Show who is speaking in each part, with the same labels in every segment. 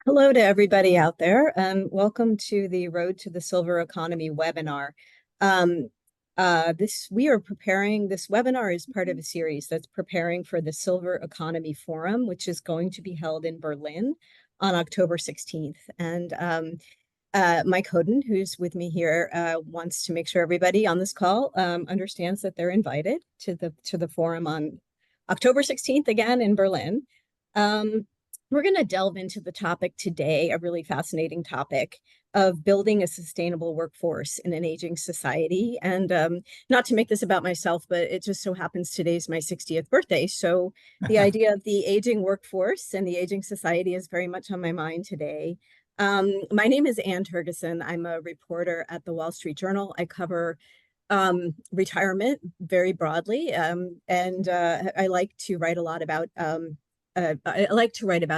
Speaker 1: Hello to everybody out there. Welcome to the Road to the Silver Economy webinar. This webinar is part of a series that's preparing for the Silver Economy Forum, which is going to be held in Berlin on October 16th. And Mike Hodin, who's with me here, wants to make sure everybody on this call understands that they're invited to the forum on October 16th, again in Berlin. We're going to delve into the topic today, a really fascinating topic of building a sustainable workforce in an aging society. And not to make this about myself, but it just so happens today's my 60th birthday. So the idea of the aging workforce and the aging society is very much on my mind today. My name is Anne Tergesen. I'm a reporter at the Wall Street Journal. I cover retirement very broadly, and I like to write a lot about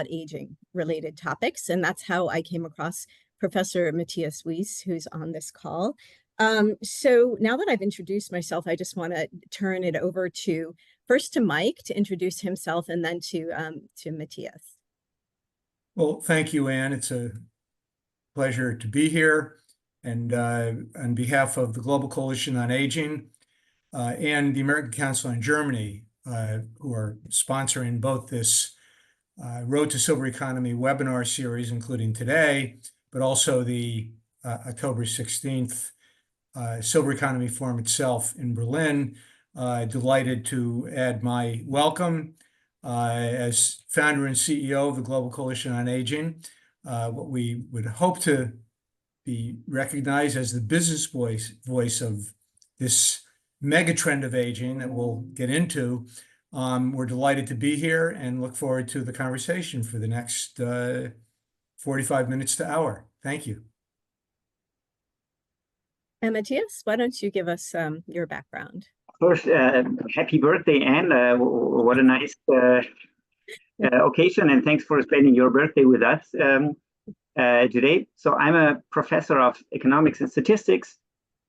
Speaker 1: aging related topics, and that's how I came across Professor Matthias Weiss, who's on this call. So now that I've introduced myself, I just want to turn it over first to Mike to introduce himself, and then to Matthias.
Speaker 2: Well, thank you, Anne. It's a pleasure to be here. And on behalf of the Global Coalition on Aging and the American Council on Germany, who are sponsoring both this Road to Silver Economy webinar series, including today, but also the October 16th Silver Economy Forum itself in Berlin. Delighted to add my welcome as founder and CEO of the Global Coalition on Aging. What we would hope to be recognized as the business voice of this megatrend of aging that we'll get into. We're delighted to be here and look forward to the conversation for the next 45 minutes to hour. Thank you.
Speaker 1: And Matthias, why don't you give us your background?
Speaker 3: First, happy birthday, Anne. What a nice occasion, and thanks for spending your birthday with us today. So I'm a professor of economics and statistics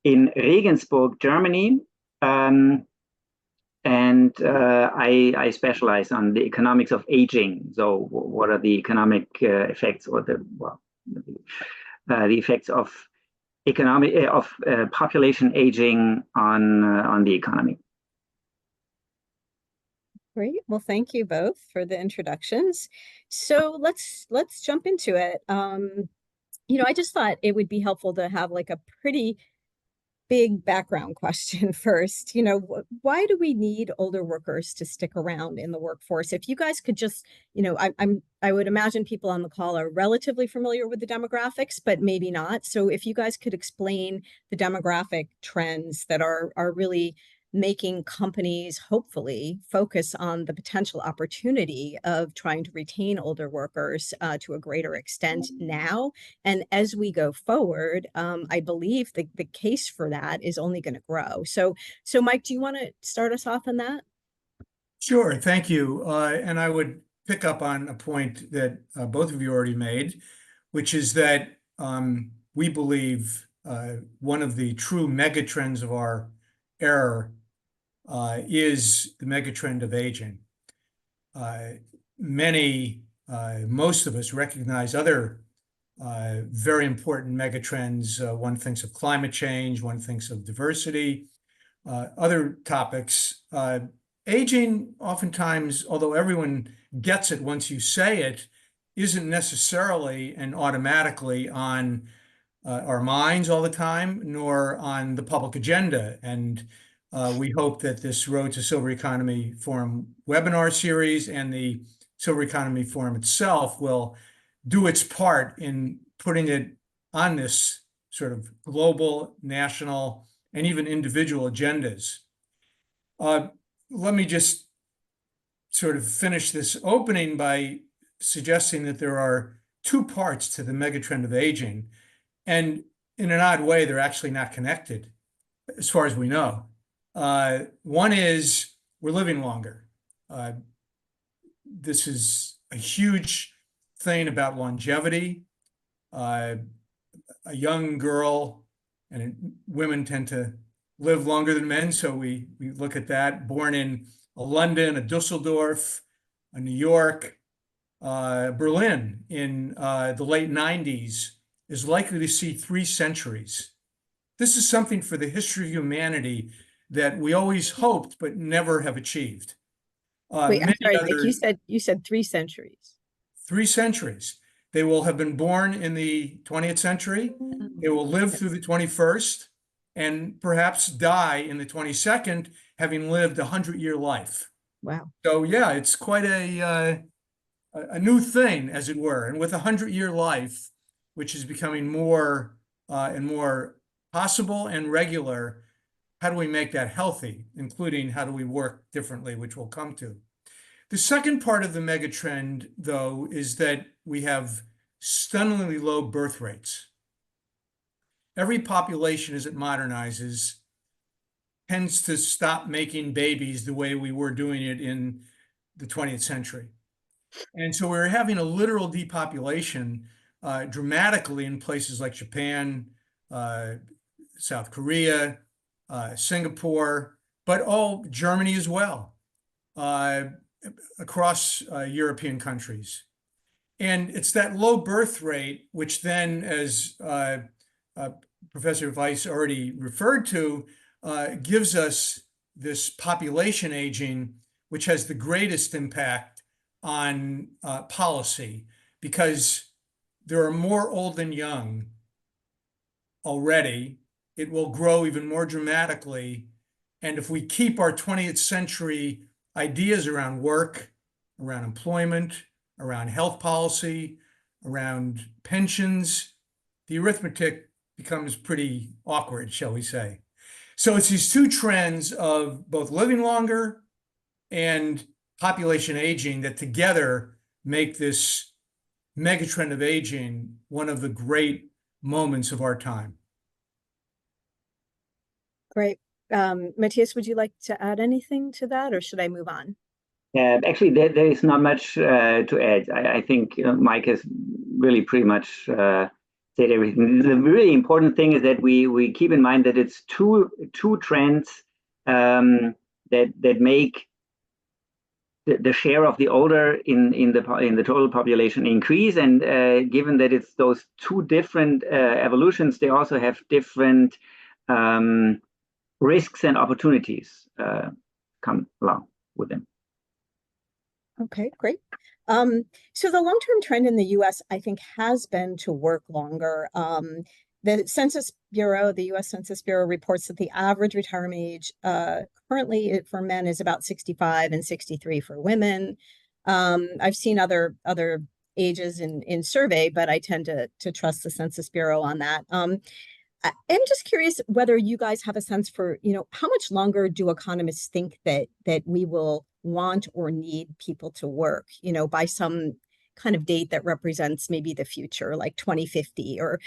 Speaker 3: in Regensburg, Germany. I specialize on the economics of aging. So what are the economic effects, or the effects of population aging on the economy?
Speaker 1: Great. Well, thank you both for the introductions. So let's jump into it. I just thought it would be helpful to have like a pretty big background question first. Why do we need older workers to stick around in the workforce? If you guys could just, I would imagine people on the call are relatively familiar with the demographics, but maybe not. So if you guys could explain the demographic trends that are really making companies hopefully focus on the potential opportunity of trying to retain older workers to a greater extent now. And as we go forward, I believe the case for that is only going to grow. So Mike, do you want to start us off on that?
Speaker 2: Sure, thank you. And I would pick up on a point that both of you already made, which is that we believe one of the true megatrends of our era is the megatrend of aging. Most of us recognize other very important megatrends. One thinks of climate change, one thinks of diversity, other topics. Aging, oftentimes, although everyone gets it once you say it, isn't necessarily and automatically on our minds all the time, nor on the public agenda. And we hope that this Road to Silver Economy Forum webinar series and the Silver Economy Forum itself will do its part in putting it on this sort of global, national, and even individual agendas. Let me just sort of finish this opening by suggesting that there are two parts to the megatrend of aging, and in an odd way, they're actually not connected as far as we know. One is we're living longer. This is a huge thing about longevity. A young girl, and women tend to live longer than men, so we look at that. Born in a London, a Dusseldorf, a New York, Berlin in the late 90s is likely to see 3 centuries. This is something for the history of humanity that we always hoped but never have achieved.
Speaker 1: Wait, I'm
Speaker 2: Many
Speaker 1: sorry, Mike,
Speaker 2: others,
Speaker 1: you said 3 centuries.
Speaker 2: 3 centuries. They will have been born in the 20th century. They will live through the 21st and perhaps die in the 22nd, having lived a 100-year life.
Speaker 1: Wow.
Speaker 2: So yeah, it's quite a new thing, as it were. And with a 100-year life, which is becoming more and more possible and regular, how do we make that healthy, including how do we work differently, which we'll come to. The second part of the megatrend, though, is that we have stunningly low birth rates. Every population, as it modernizes, tends to stop making babies the way we were doing it in the 20th century. And so we're having a literal depopulation dramatically in places like Japan, South Korea, Singapore, but all Germany as well, across European countries. And it's that low birth rate, which then, as Professor Weiss already referred to, gives us this population aging, which has the greatest impact on policy, because there are more old than young already. It will grow even more dramatically. And if we keep our 20th century ideas around work, around employment, around health policy, around pensions, the arithmetic becomes pretty awkward, shall we say. So it's these two trends of both living longer and population aging that together make this megatrend of aging one of the great moments of our time.
Speaker 1: Great. Matthias, would you like to add anything to that, or should I move on?
Speaker 3: Actually, there is not much to add. I think Mike has really pretty much said everything. The really important thing is that we keep in mind that it's two trends that make the share of the older in the total population increase, and given that it's those two different evolutions, they also have different risks and opportunities come along with them.
Speaker 1: Okay, great. So the long-term trend in the US, I think, has been to work longer. The Census Bureau, the US Census Bureau, reports that the average retirement age currently for men is about 65 and 63 for women. I've seen other ages in survey, but I tend to trust the Census Bureau on that. I'm just curious whether you guys have a sense for, how much longer do economists think that we will want or need people to work, by some kind of date that represents maybe the future, like 2050 or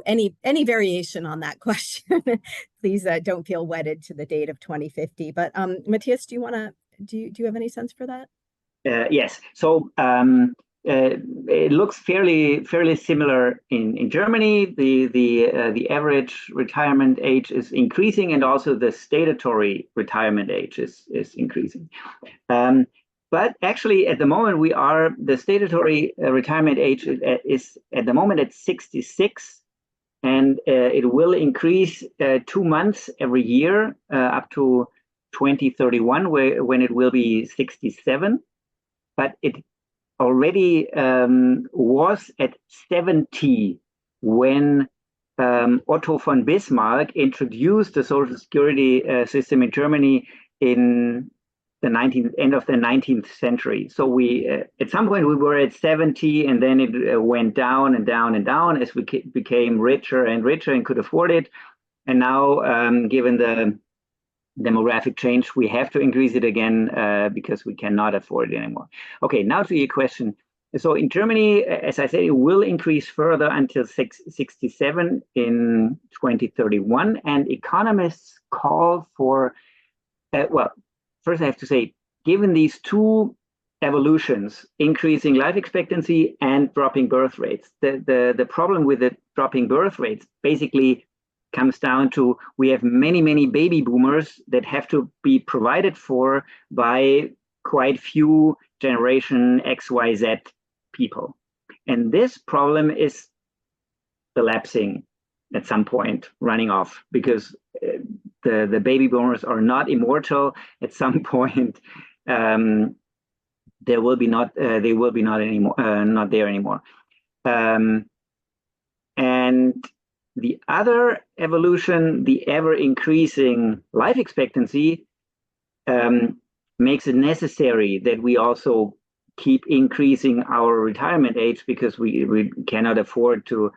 Speaker 1: any variation on that question. Please don't feel wedded to the date of 2050. But Matthias, do you have any sense for that?
Speaker 3: Yes. So it looks fairly similar in Germany. The average retirement age is increasing, and also the statutory retirement age is increasing. But actually, at the moment, the statutory retirement age is at the moment at 66, and it will increase 2 months every year up to 2031, when it will be 67. But it already was at 70 when Otto von Bismarck introduced the Social Security system in Germany in the end of the 19th century. So we at some point we were at 70, and then it went down and down and down as we became richer and richer and could afford it. And now, given the demographic change, we have to increase it again because we cannot afford it anymore. Okay, now to your question. So in Germany, as I said, it will increase further until 67 in 2031, and economists call for, well, first I have to say, given these two evolutions, increasing life expectancy and dropping birth rates, the problem with the dropping birth rates basically comes down to we have many baby boomers that have to be provided for by quite few generation XYZ people. And this problem is elapsing at some point, running off, because the baby boomers are not immortal. At some point, they will be not anymore, not there anymore. And the other evolution, the ever increasing life expectancy, makes it necessary that we also keep increasing our retirement age, because we cannot afford to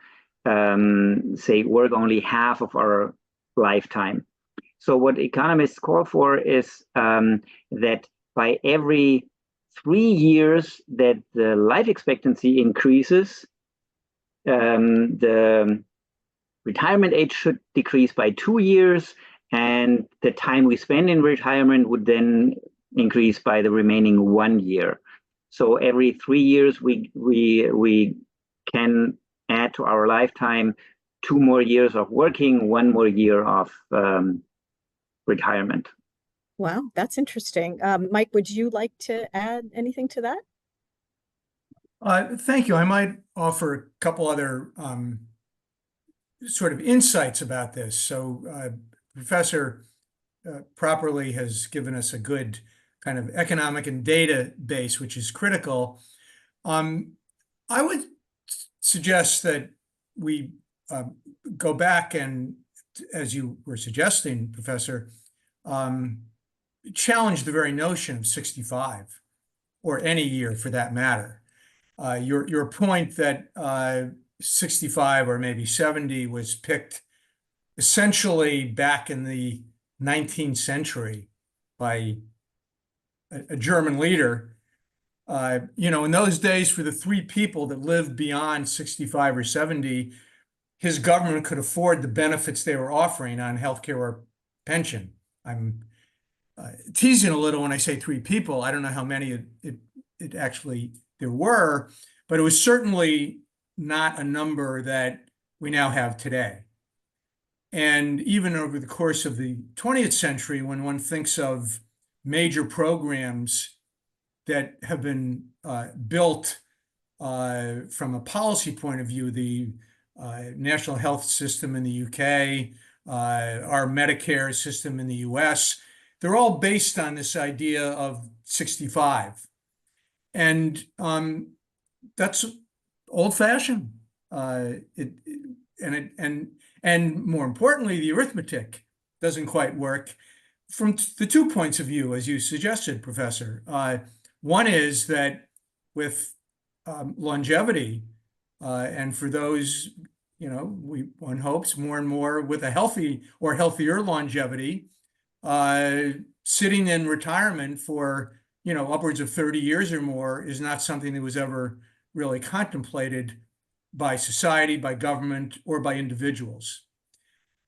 Speaker 3: say work only half of our lifetime. So what economists call for is that by every 3 years that the life expectancy increases, the retirement age should decrease by 2 years, and the time we spend in retirement would then increase by the remaining 1 year. So every 3 years we can add to our lifetime 2 more years of working, 1 more year of retirement.
Speaker 1: Wow, that's interesting. Mike, would you like to add anything to that?
Speaker 2: Thank you. I might offer a couple other sort of insights about this. So Professor properly has given us a good kind of economic and data base, which is critical. I would suggest that we go back and, as you were suggesting, Professor, challenge the very notion of 65, or any year for that matter. Your point that 65 or maybe 70 was picked essentially back in the 19th century by a German leader. In those days, for the 3 people that lived beyond 65 or 70, his government could afford the benefits they were offering on healthcare or pension. I'm teasing a little when I say 3 people. I don't know how many it actually there were, but it was certainly not a number that we now have today. And even over the course of the 20th century, when one thinks of major programs that have been built from a policy point of view, the national health system in the UK, our Medicare system in the US, they're all based on this idea of 65. And that's old-fashioned. And more importantly, the arithmetic doesn't quite work from the 2 points of view, as you suggested, Professor. One is that with longevity, and for those, one hopes more and more with a healthy or healthier longevity, sitting in retirement for upwards of 30 years or more is not something that was ever really contemplated by society, by government, or by individuals.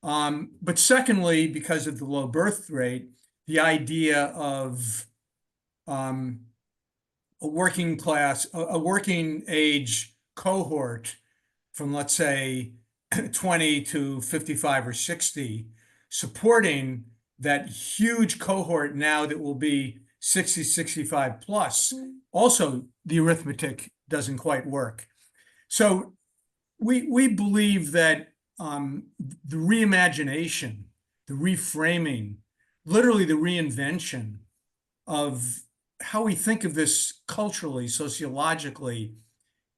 Speaker 2: But secondly, because of the low birth rate, the idea of a working age cohort from, let's say, 20 to 55 or 60, supporting that huge cohort now that will be 60, 65 plus. Also, the arithmetic doesn't quite work. So we believe that the reimagination, the reframing, literally the reinvention of how we think of this culturally, sociologically,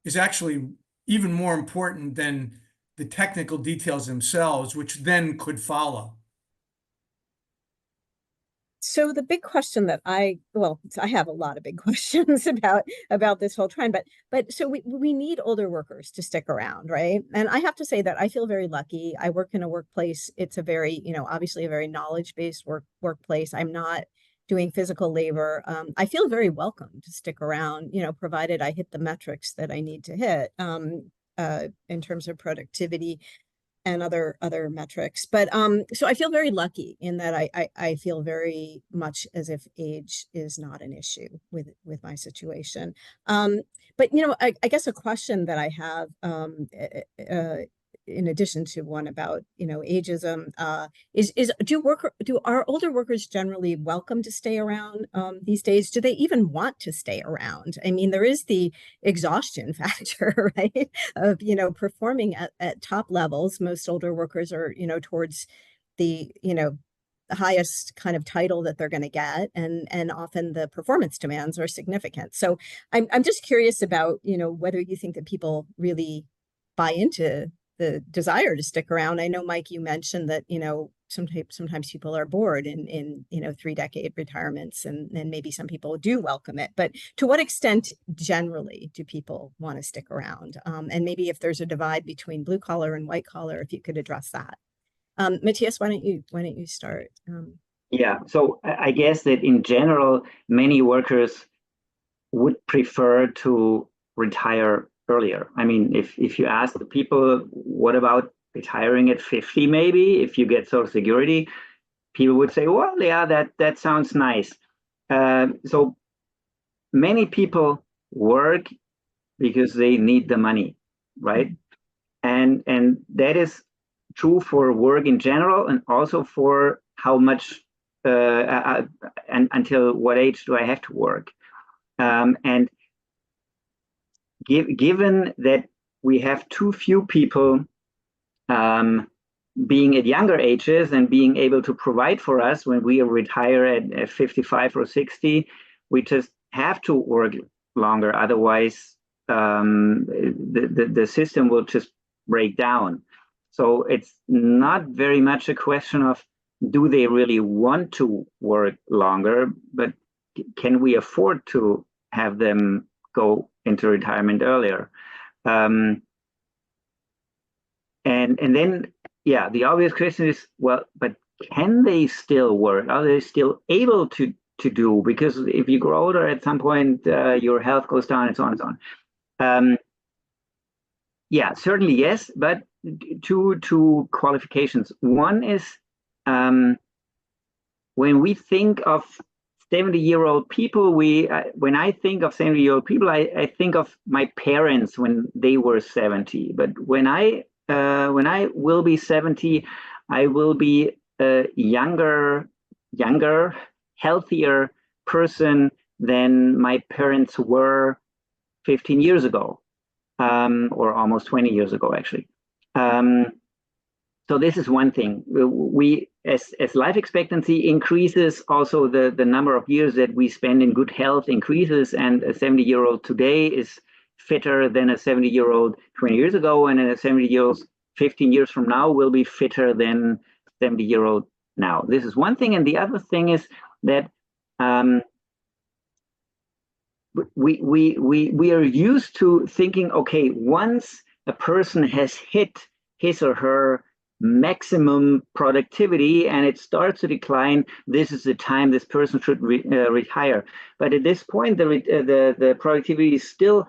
Speaker 2: is actually even more important than the technical details themselves, which then could follow.
Speaker 1: So the big question that I have a lot of big questions about this whole trend, but so we need older workers to stick around, right? And I have to say that I feel very lucky. I work in a workplace. It's a very, obviously a very knowledge-based workplace. I'm not doing physical labor. I feel very welcome to stick around, provided I hit the metrics that I need to hit in terms of productivity and other metrics. But so I feel very lucky in that I feel very much as if age is not an issue with my situation. But I guess a question that I have in addition to one about, ageism, do our older workers generally welcome to stay around these days? Do they even want to stay around? I mean, there is the exhaustion factor, right? Of, performing at top levels. Most older workers are, towards the, the highest kind of title that they're going to get, and often the performance demands are significant. So I'm just curious about, whether you think that people really buy into the desire to stick around. I know, Mike, you mentioned that, sometimes people are bored in 3-decade retirements, and maybe some people do welcome it. But to what extent generally do people want to stick around? And maybe if there's a divide between blue collar and white collar, if you could address that. Matthias, why don't you start?
Speaker 3: Yeah, so I guess that in general, many workers would prefer to retire earlier. I mean, if you ask the people, what about retiring at 50 maybe, if you get Social Security, people would say, well, yeah, that sounds nice. So many people work because they need the money, right? And that is true for work in general, and also for how much and until what age do I have to work. And given that we have too few people being at younger ages and being able to provide for us when we retire at 55 or 60, we just have to work longer. Otherwise, the system will just break down. So it's not very much a question of, do they really want to work longer, but can we afford to have them go into retirement earlier? And then, yeah, the obvious question is, well, but can they still work? Are they still able to do? Because if you grow older, at some point, your health goes down, and so on and so on. Yeah, certainly yes, but two qualifications. One is, when we think of 70-year-old people, when I think of 70-year-old people, I think of my parents when they were 70. But when I will be 70, I will be a younger, healthier person than my parents were 15 years ago, or almost 20 years ago, actually. So this is one thing. We, as life expectancy increases, also the number of years that we spend in good health increases, and a 70-year-old today is fitter than a 70-year-old 20 years ago, and a 70-year-old 15 years from now will be fitter than 70-year-old now. This is one thing, and the other thing is that we are used to thinking, okay, once a person has hit his or her maximum productivity and it starts to decline, this is the time this person should retire. But at this point, the productivity is still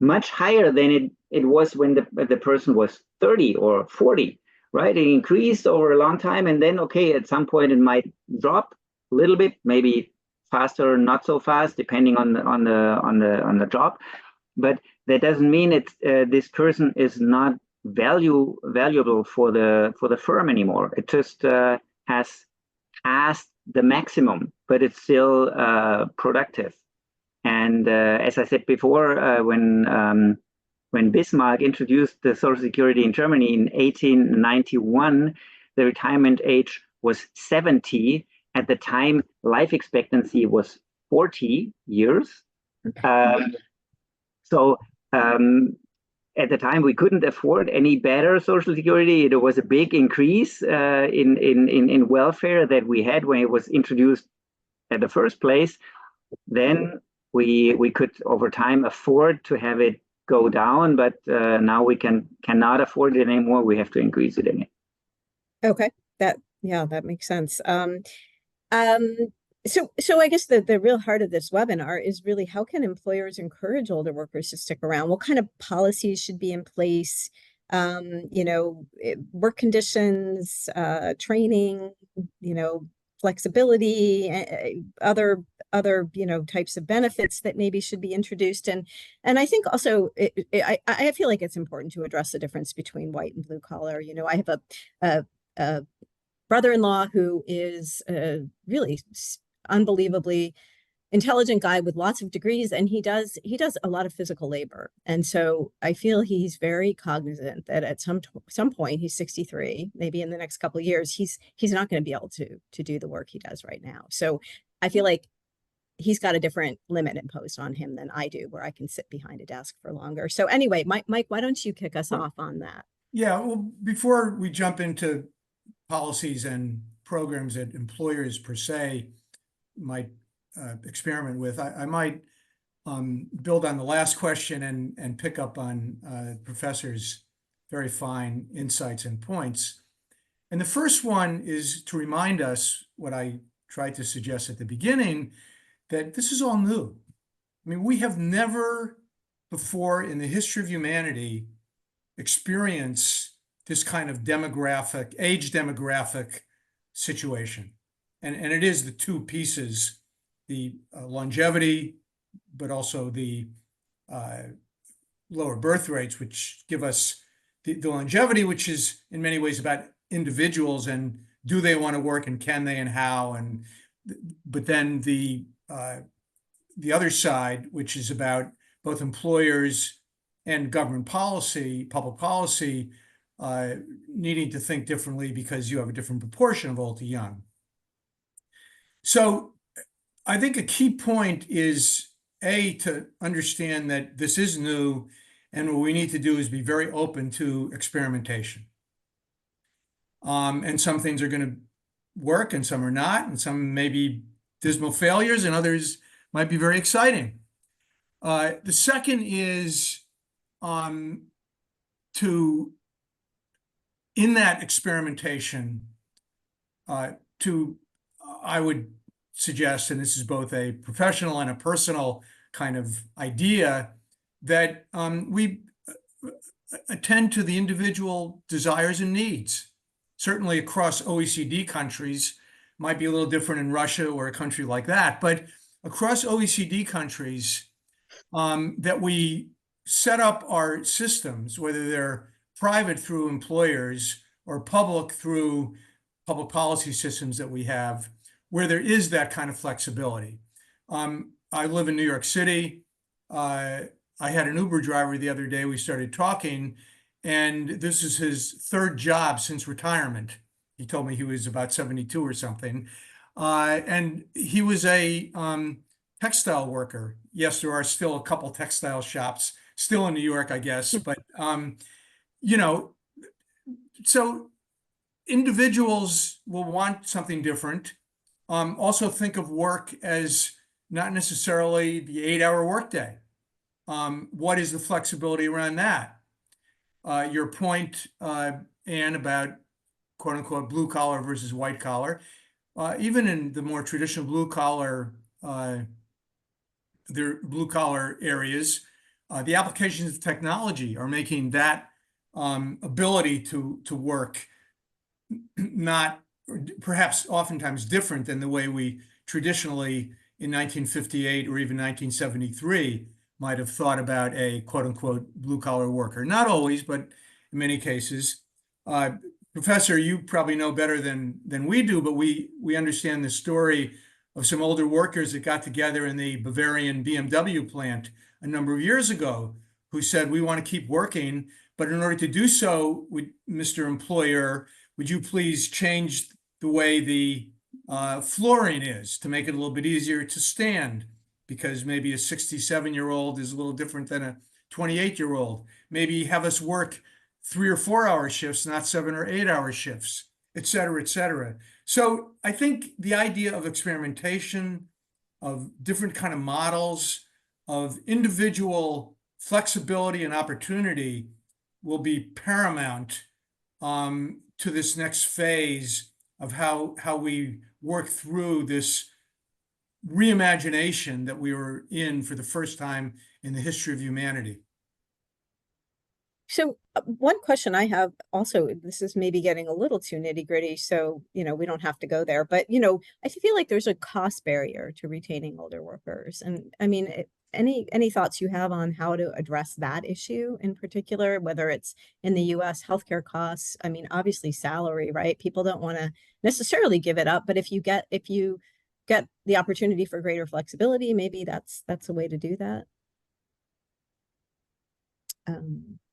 Speaker 3: much higher than it was when the person was 30 or 40, right? It increased over a long time, and then, okay, at some point it might drop a little bit, maybe faster or not so fast, depending on the job. But that doesn't mean this person is not valuable for the firm anymore. It just has passed the maximum, but it's still productive. And as I said before, when Bismarck introduced the Social Security in Germany in 1891, the retirement age was 70. At the time, life expectancy was 40 years. So at the time, we couldn't afford any better Social Security. It was a big increase in welfare that we had when it was introduced in the first place. Then we could, over time, afford to have it go down, but now we cannot afford it anymore. We have to increase it again.
Speaker 1: Okay, that makes sense. So I guess the real heart of this webinar is really, how can employers encourage older workers to stick around? What kind of policies should be in place? Work conditions, training, flexibility, other other, types of benefits that maybe should be introduced. And I think also I feel like it's important to address the difference between white and blue collar. I have a brother-in-law who is really unbelievably intelligent guy with lots of degrees, and he does a lot of physical labor. And so I feel he's very cognizant that at some point, he's 63, maybe in the next couple of years, he's not going to be able to do the work he does right now. So I feel like he's got a different limit imposed on him than I do, where I can sit behind a desk for longer. So anyway, Mike, why don't you kick us off on that?
Speaker 2: Yeah, well, before we jump into policies and programs that employers per se might experiment with, I might build on the last question and pick up on Professor's very fine insights and points. And the first one is to remind us what I tried to suggest at the beginning, that this is all new. I mean, we have never before in the history of humanity experienced this kind of age demographic situation. And it is the two pieces, the longevity, but also the lower birth rates, which give us the longevity, which is in many ways about individuals and do they want to work and can they and how, but then the other side, which is about both employers and government policy, public policy, needing to think differently because you have a different proportion of old to young. So I think a key point is, A, to understand that this is new, and what we need to do is be very open to experimentation. And some things are going to work and some are not, and some may be dismal failures and others might be very exciting. The second is in that experimentation, I would suggest, and this is both a professional and a personal kind of idea, that we attend to the individual desires and needs. Certainly across OECD countries, might be a little different in Russia or a country like that, but across OECD countries, that we set up our systems, whether they're private through employers or public through public policy systems that we have, where there is that kind of flexibility. I live in New York City. I had an Uber driver the other day. We started talking, and this is his third job since retirement. He told me he was about 72 or something. And he was a textile worker. Yes, there are still a couple textile shops still in New York, I guess. But, so individuals will want something different. Also think of work as not necessarily the 8-hour workday. What is the flexibility around that? Your point, Anne, about quote unquote blue collar versus white collar, even in the more traditional blue collar areas, the applications of technology are making that ability to work not perhaps oftentimes different than the way we traditionally in 1958 or even 1973 might have thought about a quote unquote blue collar worker. Not always, but in many cases. Professor, you probably know better than we do, but we understand the story of some older workers that got together in the Bavarian BMW plant a number of years ago, who said, we want to keep working, but in order to do so, Mr. Employer, would you please change the way the flooring is to make it a little bit easier to stand? Because maybe a 67-year-old is a little different than a 28-year-old. Maybe have us work 3 or 4 hour shifts, not 7 or 8 hour shifts, et cetera, et cetera. So I think the idea of experimentation, of different kind of models, of individual flexibility and opportunity will be paramount to this next phase of how we work through this reimagination that we were in for the first time in the history of humanity.
Speaker 1: So one question I have also, this is maybe getting a little too nitty gritty, so, we don't have to go there, but, I feel like there's a cost barrier to retaining older workers. And I mean, any thoughts you have on how to address that issue in particular, whether it's in the US, healthcare costs? I mean, obviously salary, right? People don't want to necessarily give it up, but if you get the opportunity for greater flexibility, maybe that's a way to do that.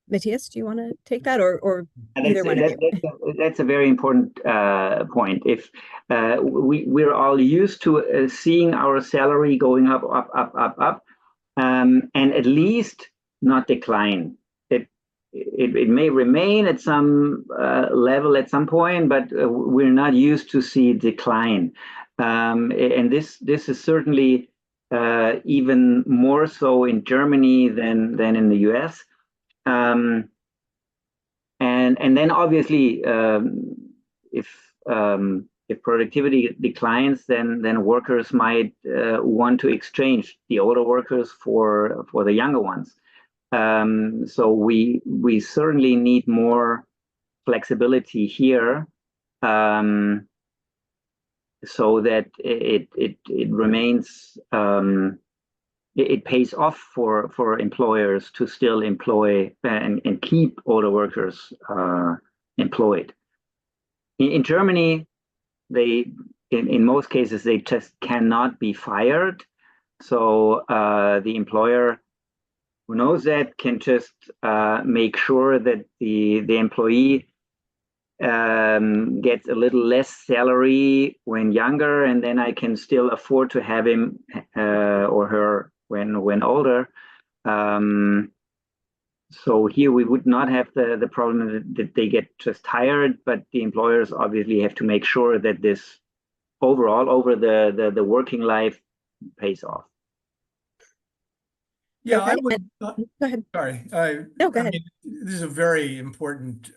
Speaker 1: Matthias, do you want to take that, or either one of you?
Speaker 3: That's a very important point. If we're all used to seeing our salary going up, and at least not decline. It may remain at some level at some point, but we're not used to see decline. And this is certainly even more so in Germany than in the US. And then obviously, if productivity declines, then workers might want to exchange the older workers for the younger ones. So we certainly need more flexibility here, so that it remains. It pays off for employers to still employ and keep older workers employed. In Germany, in most cases they just cannot be fired. So the employer who knows that can just make sure that the employee gets a little less salary when younger, and then I can still afford to have him or her when older. So here we would not have the problem that they get just hired, but the employers obviously have to make sure that this overall over the working life pays off.
Speaker 2: Yeah,
Speaker 1: Okay.
Speaker 2: I would.
Speaker 1: Go ahead.
Speaker 2: Sorry.
Speaker 1: No, go ahead.
Speaker 2: I mean, this is a very important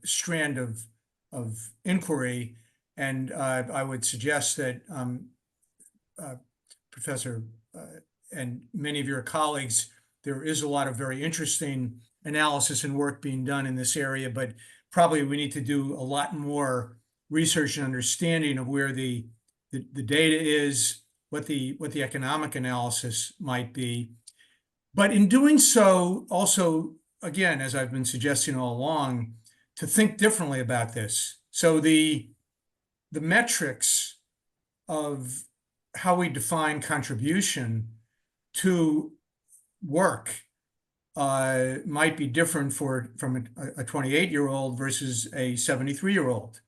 Speaker 2: strand of inquiry, and I would suggest that Professor and many of your colleagues, there is a lot of very interesting analysis and work being done in this area, but probably we need to do a lot more research and understanding of where the data is, what the economic analysis might be. But in doing so, also, again, as I've been suggesting all along, to think differently about this. So the metrics of how we define contribution to work might be different from a 28-year-old versus a 73-year-old.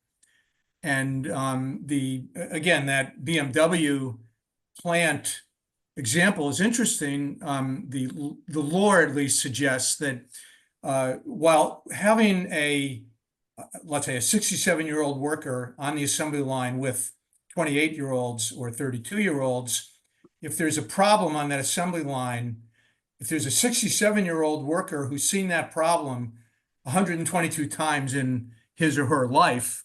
Speaker 2: And again, that BMW plant example is interesting. The law at least suggests that while having let's say a 67-year-old worker on the assembly line with 28-year-olds or 32-year-olds, if there's a problem on that assembly line, if there's a 67-year-old worker who's seen that problem 122 times in his or her life,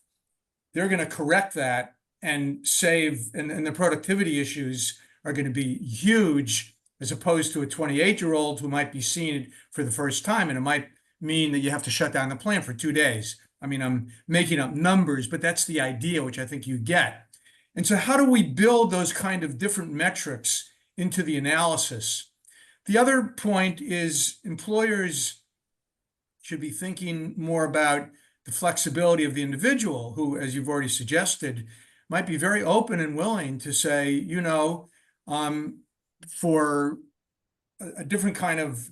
Speaker 2: they're going to correct that and save, and the productivity issues are going to be huge, as opposed to a 28-year-old who might be seeing it for the first time, and it might mean that you have to shut down the plant for 2 days. I mean, I'm making up numbers, but that's the idea, which I think you get. And so how do we build those kind of different metrics into the analysis? The other point is employers should be thinking more about the flexibility of the individual who, as you've already suggested, might be very open and willing to say, for a different kind of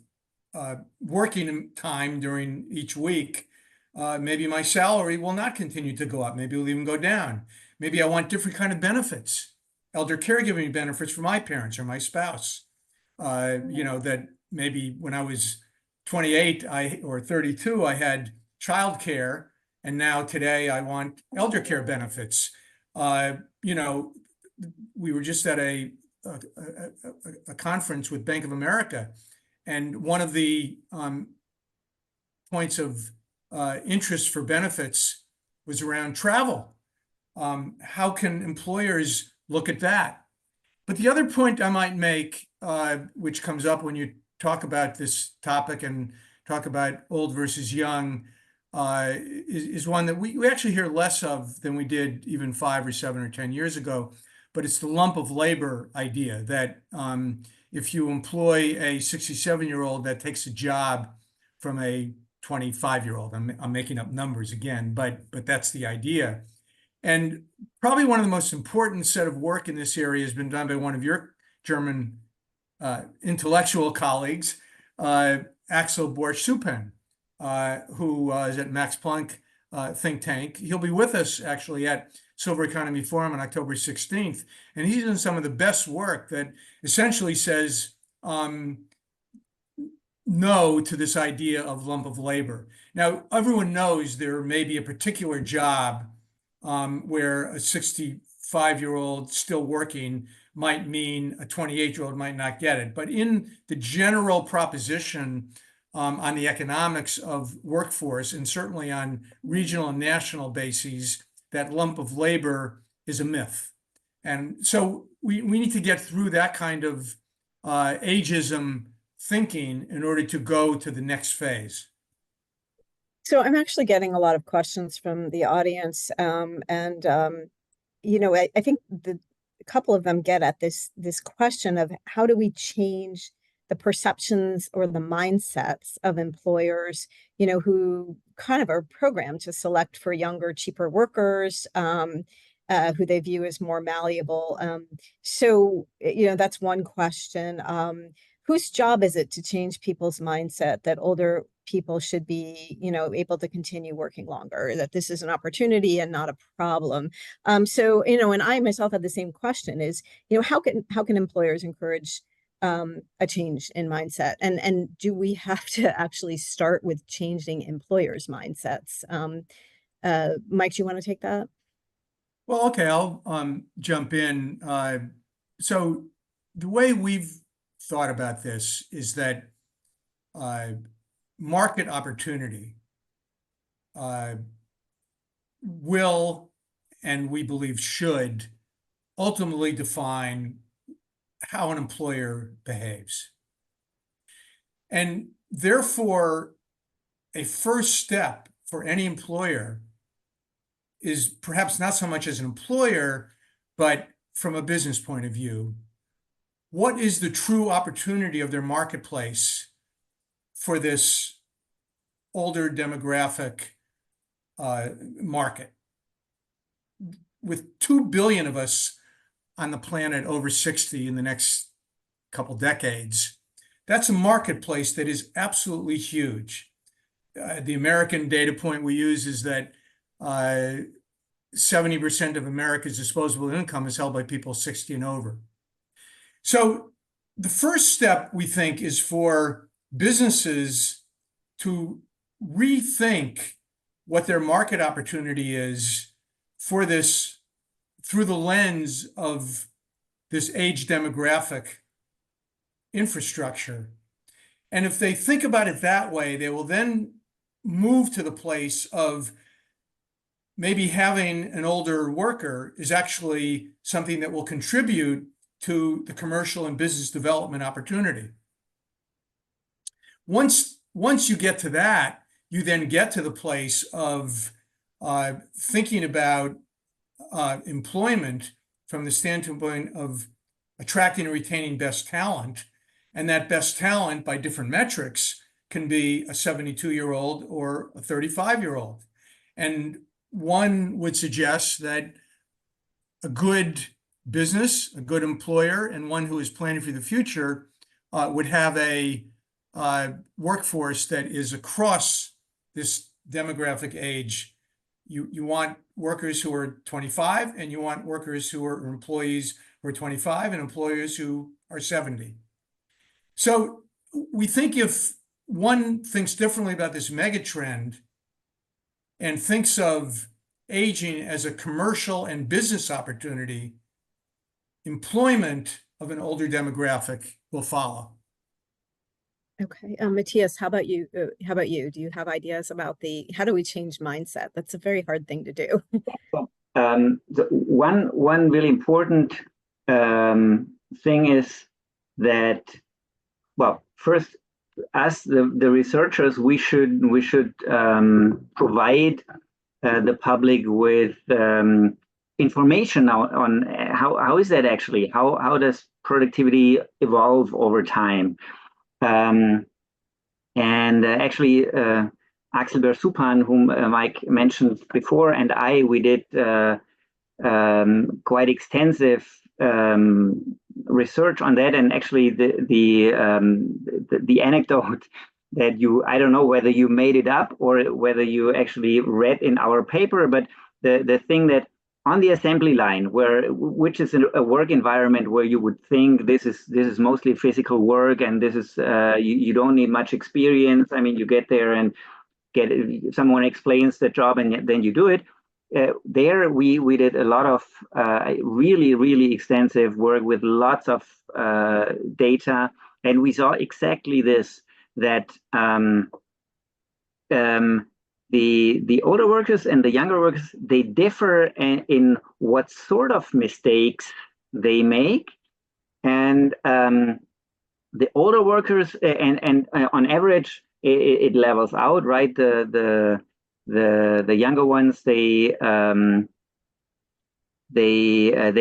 Speaker 2: working time during each week, maybe my salary will not continue to go up. Maybe it will even go down. Maybe I want different kind of benefits, elder caregiving benefits for my parents or my spouse. That maybe when I was 28 or 32, I had childcare, and now today I want elder care benefits. We were just at a conference with Bank of America, and one of the points of interest for benefits was around travel. How can employers look at that? But the other point I might make, which comes up when you talk about this topic and talk about old versus young, is one that we actually hear less of than we did even 5 or 7 or 10 years ago. But it's the lump of labor idea that if you employ a 67-year-old that takes a job from a 25-year-old, I'm making up numbers again, but that's the idea. And probably one of the most important set of work in this area has been done by one of your German intellectual colleagues, Axel Borch-Suppen, who is at Max Planck think tank. He'll be with us actually at Silver Economy Forum on October 16th. And he's done some of the best work that essentially says no to this idea of lump of labor. Now, everyone knows there may be a particular job where a 65-year-old still working might mean a 28-year-old might not get it. But in the general proposition on the economics of workforce, and certainly on regional and national bases, that lump of labor is a myth. And so we need to get through that kind of ageism thinking in order to go to the next phase.
Speaker 1: So I'm actually getting a lot of questions from the audience, you know, I think a couple of them get at this question of how do we change the perceptions or the mindsets of employers, you know, who kind of are programmed to select for younger, cheaper workers, who they view as more malleable. So, you know, that's one question. Whose job is it to change people's mindset that older people should be, you know, able to continue working longer, that this is an opportunity and not a problem? So, you know, and I myself had the same question is, you know, how can employers encourage a change in mindset? And do we have to actually start with changing employers' mindsets? Mike, do you want to take that?
Speaker 2: Well, okay, I'll jump in. So the way we've thought about this is that market opportunity will, and we believe should, ultimately define how an employer behaves. And therefore, a first step for any employer is perhaps not so much as an employer, but from a business point of view, what is the true opportunity of their marketplace for this older demographic market? With 2 billion of us on the planet over 60 in the next couple decades, that's a marketplace that is absolutely huge. The American data point we use is that 70% of America's disposable income is held by people 60 and over. So the first step, we think, is for businesses to rethink what their market opportunity is for this through the lens of this age demographic infrastructure. And if they think about it that way, they will then move to the place of maybe having an older worker is actually something that will contribute to the commercial and business development opportunity. Once you get to that, you then get to the place of thinking about employment from the standpoint of attracting and retaining best talent. And that best talent, by different metrics, can be a 72-year-old or a 35-year-old. And one would suggest that a good business, a good employer, and one who is planning for the future would have a workforce that is across this demographic age. You want workers who are 25, and you want workers who are employees who are 25 and employers who are 70. So we think if one thinks differently about this megatrend and thinks of aging as a commercial and business opportunity, employment of an older demographic will follow.
Speaker 1: Okay, Matthias, how about you? Do you have ideas about how do we change mindset? That's a very hard thing to do.
Speaker 3: One really important thing is that, well, first, us, the researchers, we should provide the public with information on how is that actually? How does productivity evolve over time? Actually, Axel Bersupan, whom Mike mentioned before, and we did quite extensive research on that. And actually, the anecdote that I don't know whether you made it up or whether you actually read in our paper, but the thing that on the assembly line, which is a work environment where you would think this is mostly physical work, and this is you don't need much experience. I mean, you get there and someone explains the job, and then you do it. There we did a lot of really extensive work with lots of data, and we saw exactly this, that the older workers and the younger workers, they differ in what sort of mistakes they make. And the older workers, and on average, it levels out, right? The younger ones, they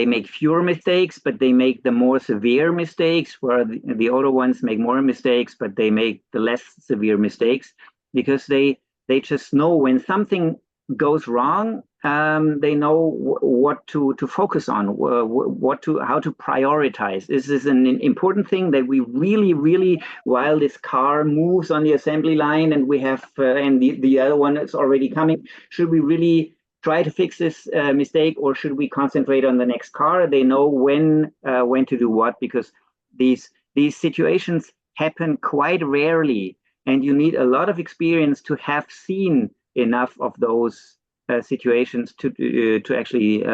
Speaker 3: make fewer mistakes, but they make the more severe mistakes, where the older ones make more mistakes, but they make the less severe mistakes, because they just know when something goes wrong, they know what to focus on, how to prioritize. This is an important thing that we really, while this car moves on the assembly line and we have, and the other one is already coming, should we really try to fix this mistake, or should we concentrate on the next car? They know when to do what, because these situations happen quite rarely, and you need a lot of experience to have seen enough of those situations to actually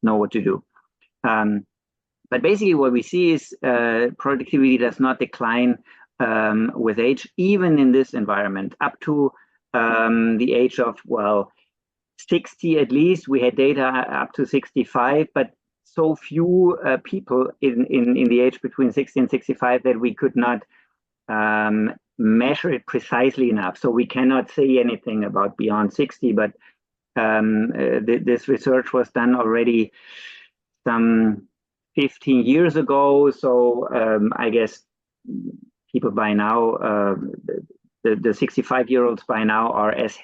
Speaker 3: know what to do. But basically what we see is productivity does not decline with age, even in this environment, up to the age of, 60 at least. We had data up to 65, but so few people in the age between 60 and 65 that we could not measure it precisely enough. So we cannot say anything about beyond 60, but this research was done already some 15 years ago. So I guess people by now, the 65-year-olds by now are as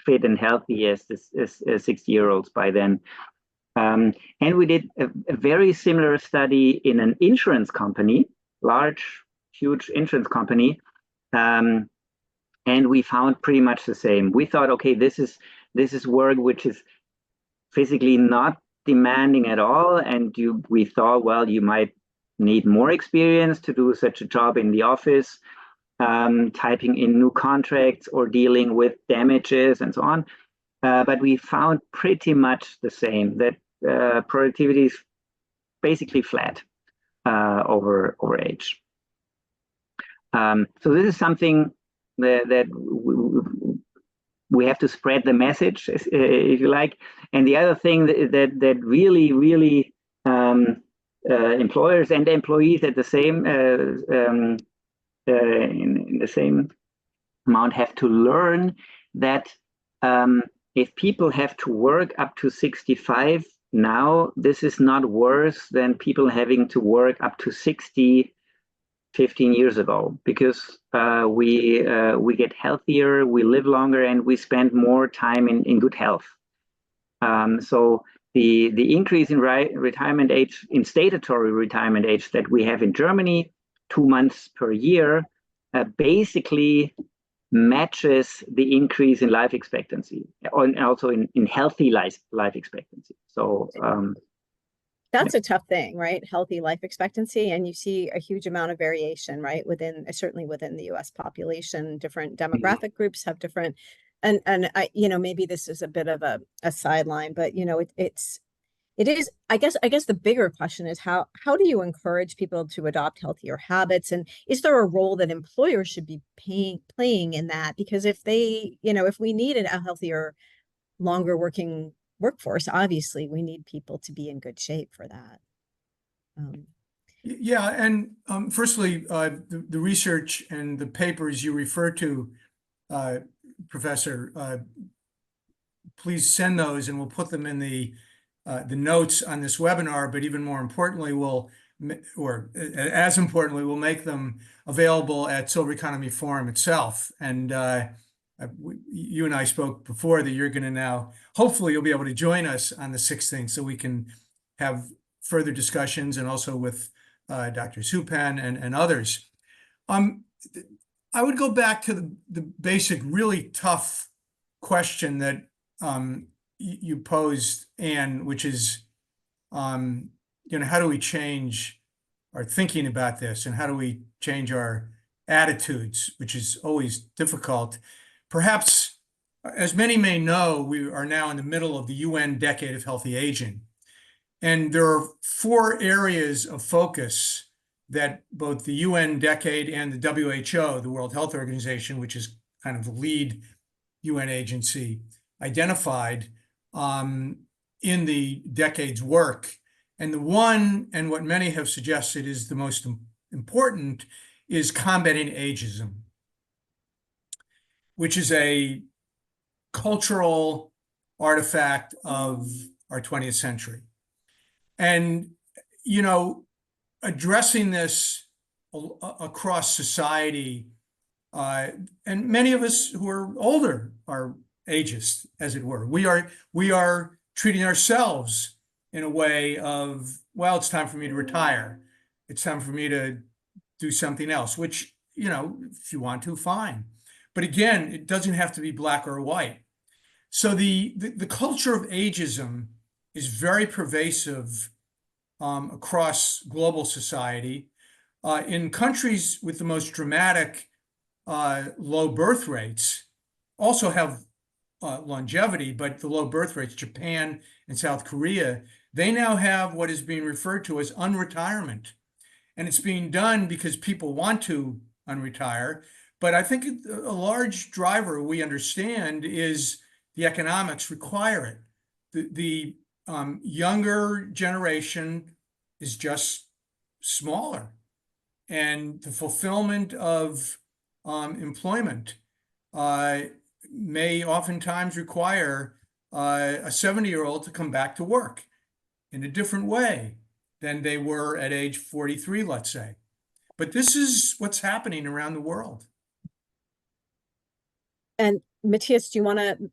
Speaker 3: fit and healthy as 60-year-olds by then. And we did a very similar study in an insurance company, huge insurance company. And we found pretty much the same. We thought, okay, this is work which is physically not demanding at all, and we thought, well, you might need more experience to do such a job in the office, typing in new contracts or dealing with damages and so on. But we found pretty much the same, that productivity is basically flat over age. So this is something that we have to spread the message, if you like. And the other thing that really employers and employees at the same in the same amount have to learn, that if people have to work up to 65 now, this is not worse than people having to work up to 60 15 years ago, because we get healthier, we live longer, and we spend more time in good health. So the increase in retirement age, in statutory retirement age that we have in Germany, 2 months per year, basically matches the increase in life expectancy, and also in healthy life expectancy. So
Speaker 1: that's a tough thing, right? Healthy life expectancy, and you see a huge amount of variation, right? Certainly within the U.S. population, different demographic groups have different, and I, maybe this is a bit of a sideline, but it is, I guess the bigger question is how do you encourage people to adopt healthier habits? And is there a role that employers should be playing in that? Because if they, if we need a healthier, longer working workforce, obviously we need people to be in good shape for that.
Speaker 2: Yeah, and firstly, the research and the papers you refer to, Professor, please send those and we'll put them in the notes on this webinar, but even more importantly, or as importantly, we'll make them available at Silver Economy Forum itself. And you and I spoke before that you're going to now, hopefully you'll be able to join us on the 16th so we can have further discussions, and also with Dr. Supan and others. I would go back to the basic, really tough question that you posed, Anne, which is, how do we change our thinking about this, and how do we change our attitudes, which is always difficult. Perhaps, as many may know, we are now in the middle of the UN Decade of Healthy Aging. And there are 4 areas of focus that both the UN Decade and the WHO, the World Health Organization, which is kind of the lead UN agency, identified in the decade's work. And the one, and what many have suggested is the most important, is combating ageism, which is a cultural artifact of our 20th century. And, addressing this across society, and many of us who are older are ageist, as it were. We are treating ourselves in a way of, well, it's time for me to retire. It's time for me to do something else, which, if you want to, fine. But again, it doesn't have to be black or white. So the culture of ageism is very pervasive across global society. In countries with the most dramatic low birth rates, also have longevity, but the low birth rates, Japan and South Korea, they now have what is being referred to as unretirement. And it's being done because people want to unretire. But I think a large driver, we understand, is the economics require it. The younger generation is just smaller, and the fulfillment of employment may oftentimes require a 70-year-old to come back to work in a different way than they were at age 43, let's say. But this is what's happening around the world.
Speaker 1: And Matthias, do you want to,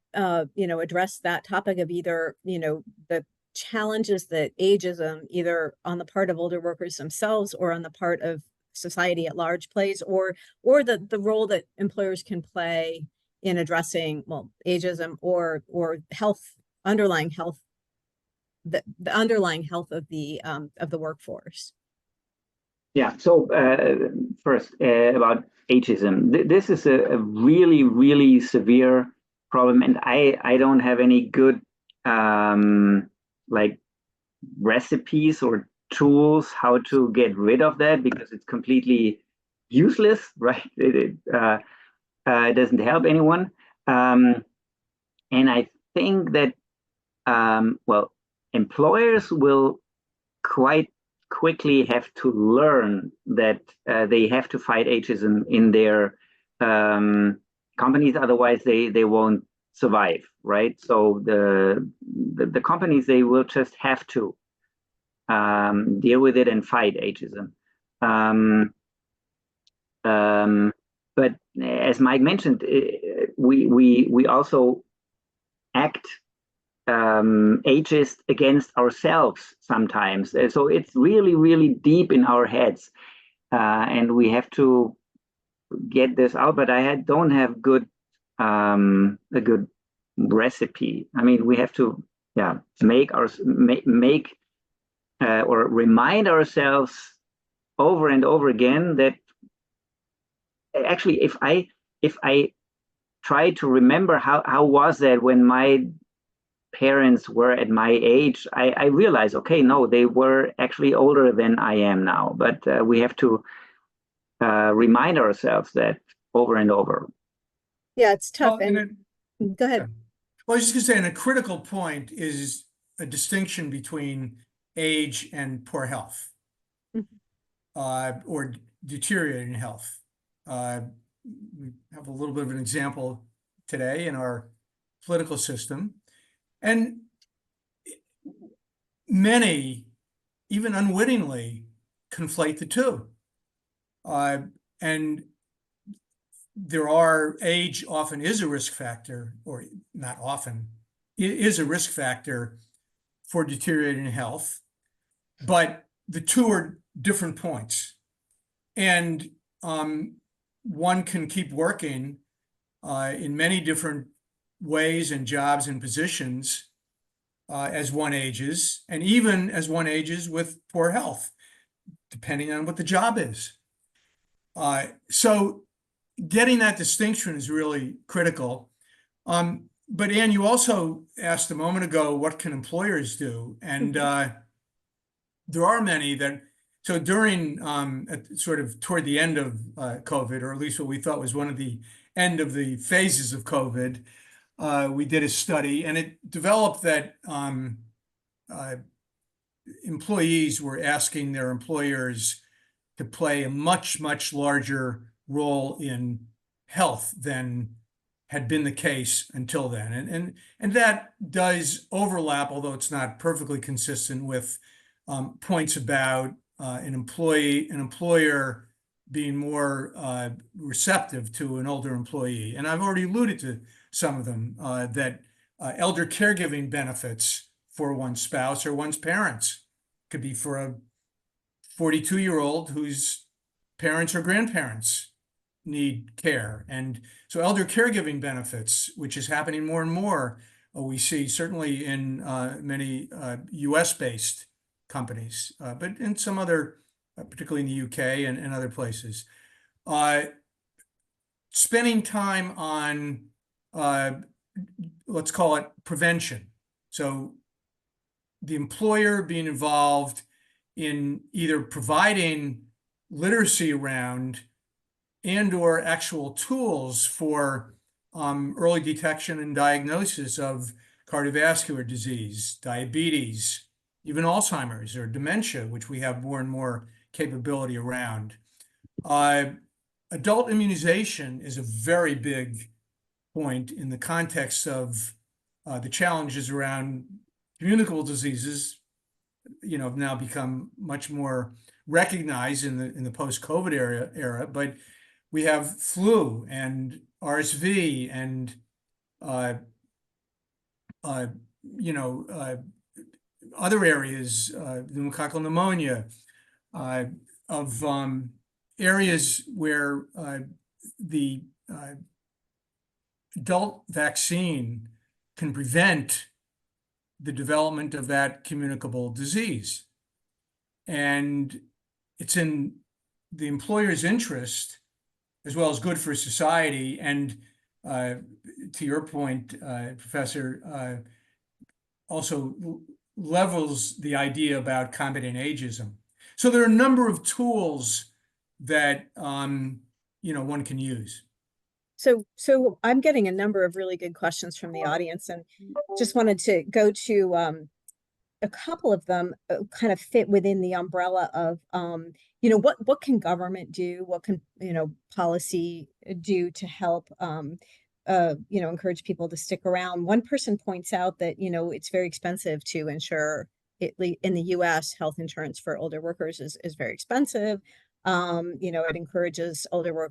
Speaker 1: address that topic of either, the challenges that ageism, either on the part of older workers themselves or on the part of society at large plays, or the role that employers can play in addressing, well, ageism or health, underlying health, the underlying health of the workforce?
Speaker 3: Yeah. So first about ageism, this is a really, really severe problem, and I don't have any good like recipes or tools how to get rid of that, because it's completely useless, right? It doesn't help anyone, and I think that well, employers will quite quickly have to learn that they have to fight ageism in their companies, otherwise they won't survive, right? So the companies, they will just have to deal with it and fight ageism. But as Mike mentioned, we also act ageist against ourselves sometimes. So it's really, really deep in our heads, and we have to get this out. But I don't have a good recipe. I mean, we have to, make or remind ourselves over and over again that actually, if I try to remember how was that when my parents were at my age, I realized, okay, no, they were actually older than I am now. But we have to remind ourselves that over and over.
Speaker 1: Yeah, it's tough.
Speaker 2: Well,
Speaker 1: go ahead.
Speaker 2: Well, I was just going to say, and a critical point is a distinction between age and poor health. Mm-hmm. or deteriorating health. We have a little bit of an example today in our political system. And many, even unwittingly, conflate the two. And age often is a risk factor, or not often, it is a risk factor for deteriorating health, but the two are different points. And one can keep working in many different ways and jobs and positions as one ages, and even as one ages with poor health, depending on what the job is. So getting that distinction is really critical. But Anne, you also asked a moment ago, what can employers do? And there are many that, so during sort of toward the end of COVID, or at least what we thought was one of the end of the phases of COVID, we did a study, and it developed that employees were asking their employers to play a much, much larger role in health than had been the case until then. And that does overlap, although it's not perfectly consistent with points about an employer being more receptive to an older employee. And I've already alluded to some of them, that elder caregiving benefits for one's spouse or one's parents. Could be for a 42-year-old whose parents or grandparents need care. And so elder caregiving benefits, which is happening more and more, we see certainly in many US-based companies, but in some other, particularly in the UK and other places. Spending time on, let's call it prevention. So the employer being involved in either providing literacy around and or actual tools for early detection and diagnosis of cardiovascular disease, diabetes, even Alzheimer's or dementia, which we have more and more capability around. Adult immunization is a very big point in the context of the challenges around communicable diseases, have now become much more recognized in the post-COVID era, but we have flu and RSV and other areas, pneumococcal pneumonia, of areas where the adult vaccine can prevent the development of that communicable disease. And it's in the employer's interest, as well as good for society. And to your point, Professor, also levels the idea about combating ageism. So there are a number of tools that one can use.
Speaker 1: So I'm getting a number of really good questions from the audience, and just wanted to go to a couple of them kind of fit within the umbrella of what can government do, what can policy do to help encourage people to stick around. One person points out that it's very expensive to insure in the US. Health insurance for older workers is very expensive. It encourages older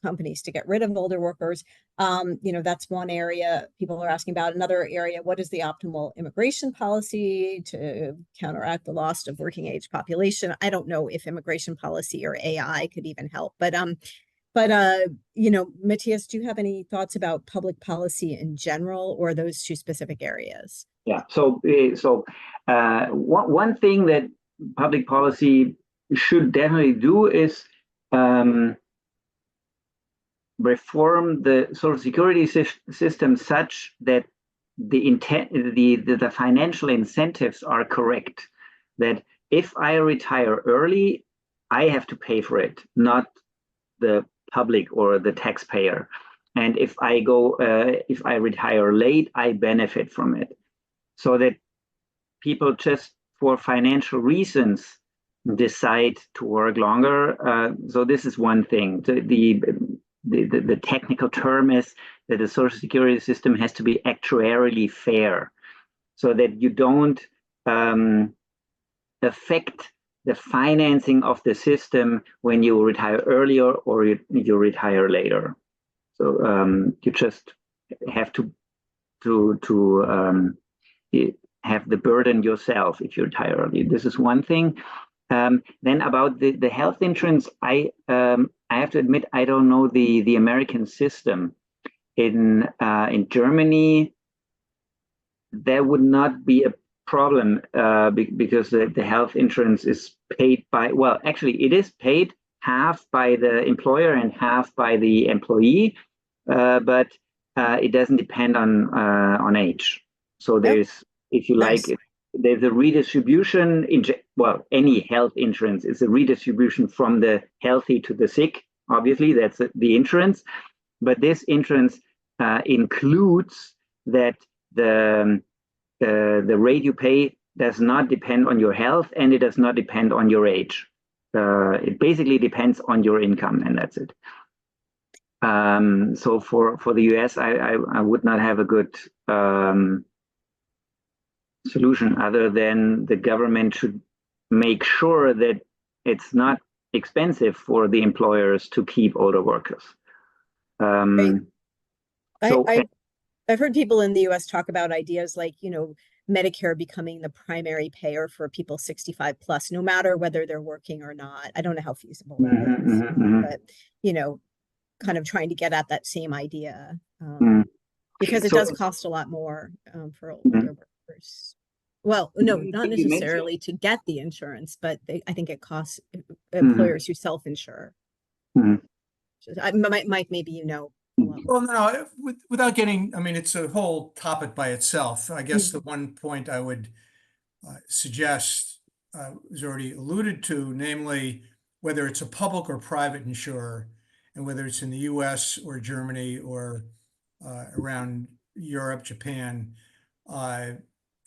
Speaker 1: companies to get rid of older workers. That's one area people are asking about. Another area, what is the optimal immigration policy to counteract the loss of working age population? I don't know if immigration policy or AI could even help, but Matthias, do you have any thoughts about public policy in general, or those two specific areas?
Speaker 3: Yeah. So one thing that public policy should definitely do is reform the social security system such that the financial incentives are correct. That if I retire early, I have to pay for it, not the public or the taxpayer. And if I retire late, I benefit from it. So that people just for financial reasons decide to work longer. So this is one thing. The technical term is that the Social Security system has to be actuarially fair, so that you don't affect the financing of the system when you retire earlier or you retire later. So you just have to have the burden yourself if you retire early. This is one thing. Then about the health insurance, I have to admit I don't know the American system. In Germany, there would not be a problem because the health insurance is paid by, well, actually it is paid half by the employer and half by the employee, but it doesn't depend on age. So there's, if you like, there's a redistribution well, any health insurance is a redistribution from the healthy to the sick. Obviously, that's the insurance, but this insurance includes that the rate you pay does not depend on your health and it does not depend on your age. It basically depends on your income, and that's it. So for the US, I would not have a good solution other than the government should make sure that it's not expensive for the employers to keep older workers.
Speaker 1: Right. I've heard people in the US talk about ideas like, Medicare becoming the primary payer for people 65 plus, no matter whether they're working or not. I don't know how feasible that is, but, kind of trying to get at that same idea, because it does cost a lot more for older workers. Well, no, not necessarily to get the insurance, but I think it costs employers who self-insure. Mike, maybe
Speaker 2: Well, no, without getting, I mean, it's a whole topic by itself. I guess the one point I would suggest was already alluded to, namely, whether it's a public or private insurer, and whether it's in the US or Germany or around Europe, Japan,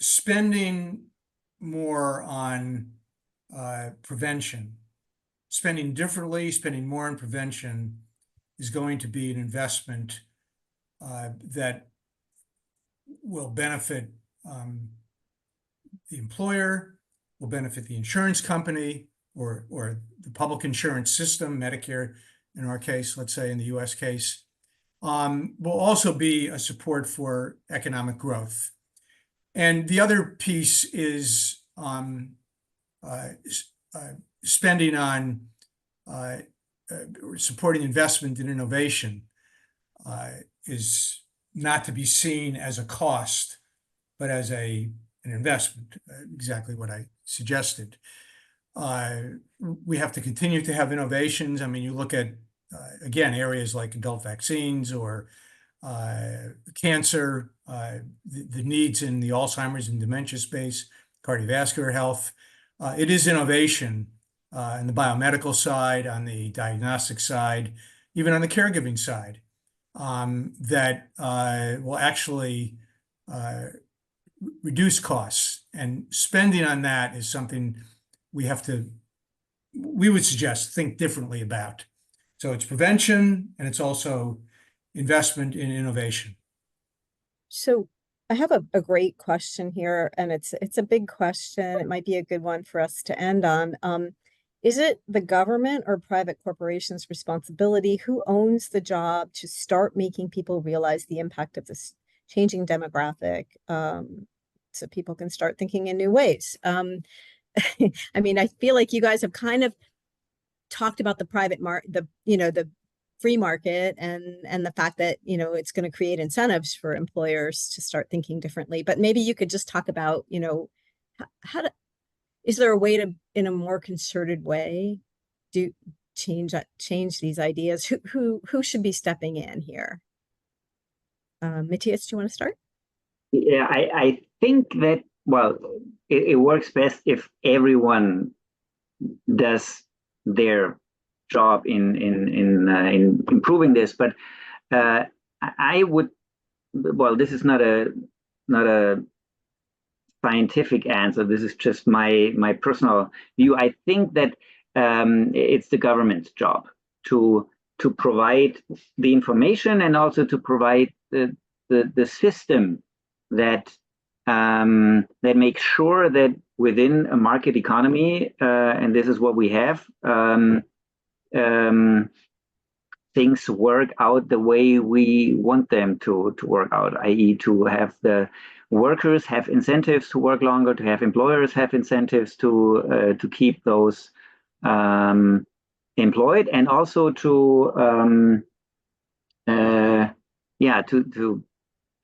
Speaker 2: spending more on prevention, spending differently, spending more on prevention is going to be an investment that will benefit the employer, will benefit the insurance company or the public insurance system, Medicare in our case, let's say in the US case, will also be a support for economic growth. And the other piece is spending on supporting investment in innovation is not to be seen as a cost, but as an investment, exactly what I suggested. We have to continue to have innovations. I mean, you look at, again, areas like adult vaccines or cancer, the needs in the Alzheimer's and dementia space, cardiovascular health. It is innovation on the biomedical side, on the diagnostic side, even on the caregiving side, that will actually reduce costs. And spending on that is something we would suggest, think differently about. So it's prevention and it's also investment in innovation.
Speaker 1: So I have a great question here, and it's a big question. It might be a good one for us to end on. Is it the government or private corporations' responsibility? Who owns the job to start making people realize the impact of this changing demographic, so people can start thinking in new ways? I mean, I feel like you guys have kind of talked about the private the free market and the fact that, it's going to create incentives for employers to start thinking differently. But maybe you could just talk about, is there a way to, in a more concerted way, change these ideas? Who should be stepping in here? Matthias, do you want to start?
Speaker 3: Yeah, I think that, well, it works best if everyone does their job in improving this. But I would, well, this is not a scientific answer. This is just my personal view. I think that it's the government's job to provide the information and also to provide the system that that makes sure that within a market economy, and this is what we have, things work out the way we want them to work out, i.e. to have the workers have incentives to work longer, to have employers have incentives to keep those employed, and also to to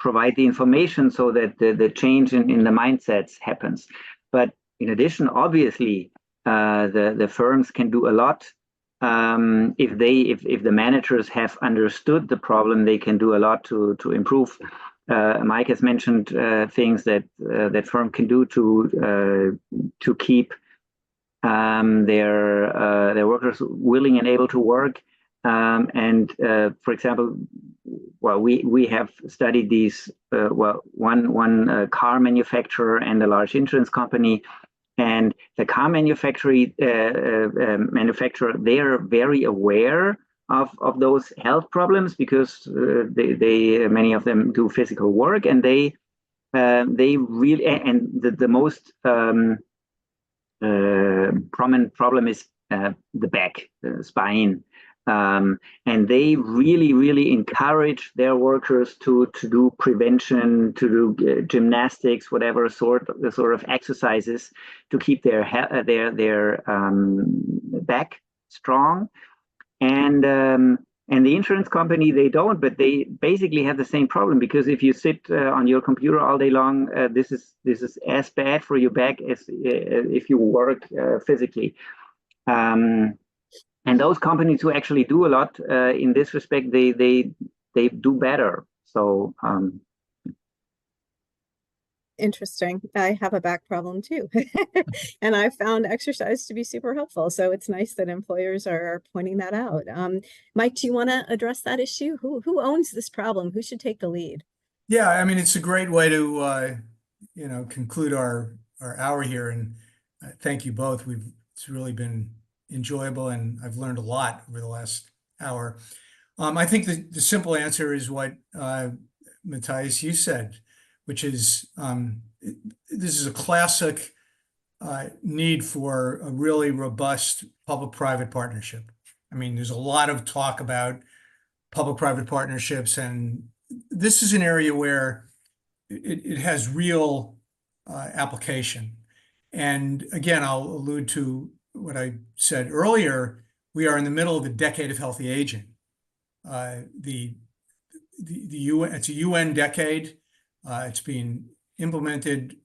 Speaker 3: provide the information so that the change in the mindsets happens. But in addition, obviously, the firms can do a lot. If the managers have understood the problem, they can do a lot to improve. Mike has mentioned things that that firm can do to keep their workers willing and able to work. For example, well, we have studied these. One car manufacturer and a large insurance company. And the car manufacturer, they are very aware of those health problems because they many of them do physical work, and they really, and the most prominent problem is the back, the spine. And they really encourage their workers to do prevention, to do gymnastics, whatever sort of exercises to keep their back strong. And the insurance company, they don't, but they basically have the same problem, because if you sit on your computer all day long, this is as bad for your back as if you work physically. And those companies who actually do a lot in this respect, they do better. So
Speaker 1: interesting. I have a back problem too, and I found exercise to be super helpful. So it's nice that employers are pointing that out. Mike, do you want to address that issue? Who owns this problem? Who should take the lead?
Speaker 2: Yeah, I mean, it's a great way to conclude our hour here, and thank you both. It's really been enjoyable, and I've learned a lot over the last hour. I think the simple answer is what Matthias, you said, which is this is a classic need for a really robust public-private partnership. I mean, there's a lot of talk about public-private partnerships, and this is an area where it has real application. And again, I'll allude to what I said earlier. We are in the middle of a decade of healthy aging. The UN, it's a UN decade. It's being implemented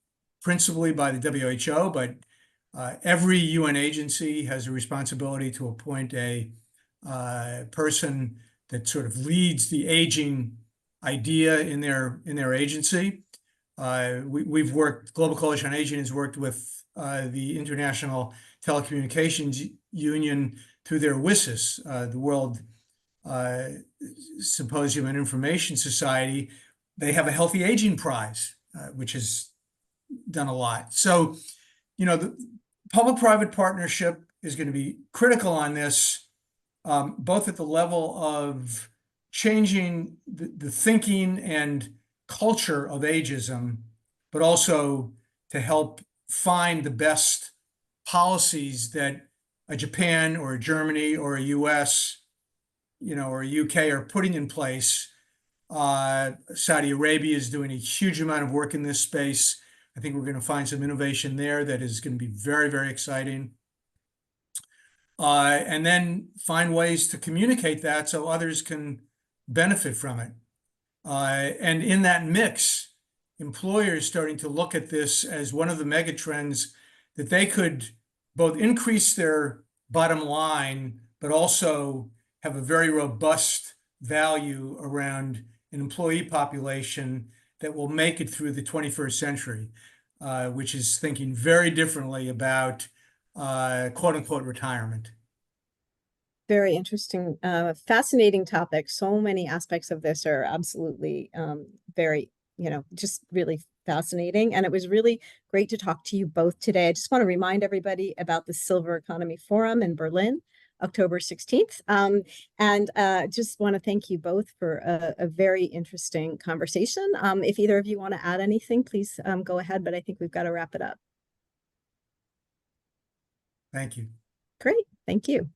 Speaker 2: principally by the WHO, but every UN agency has a responsibility to appoint a person that sort of leads the aging idea in their agency. We've worked. Global Coalition on Aging has worked with the International Telecommunications Union through their WSIS, the World Symposium and Information Society. They have a Healthy Aging Prize, which has done a lot. So, the public-private partnership is going to be critical on this, both at the level of changing the thinking and culture of ageism, but also to help find the best policies that a Japan or a Germany or a US, or a UK are putting in place. Saudi Arabia is doing a huge amount of work in this space. I think we're going to find some innovation there that is going to be very, very exciting. And then find ways to communicate that so others can benefit from it. And in that mix, employers starting to look at this as one of the mega trends that they could both increase their bottom line, but also have a very robust value around an employee population that will make it through the 21st century, which is thinking very differently about quote unquote retirement.
Speaker 1: Very interesting, fascinating topic. So many aspects of this are absolutely very, just really fascinating. And it was really great to talk to you both today. I just want to remind everybody about the Silver Economy Forum in Berlin, October 16th. And just want to thank you both for a very interesting conversation. If either of you want to add anything, please go ahead, but I think we've got to wrap it up.
Speaker 2: Thank you.
Speaker 1: Great. Thank you.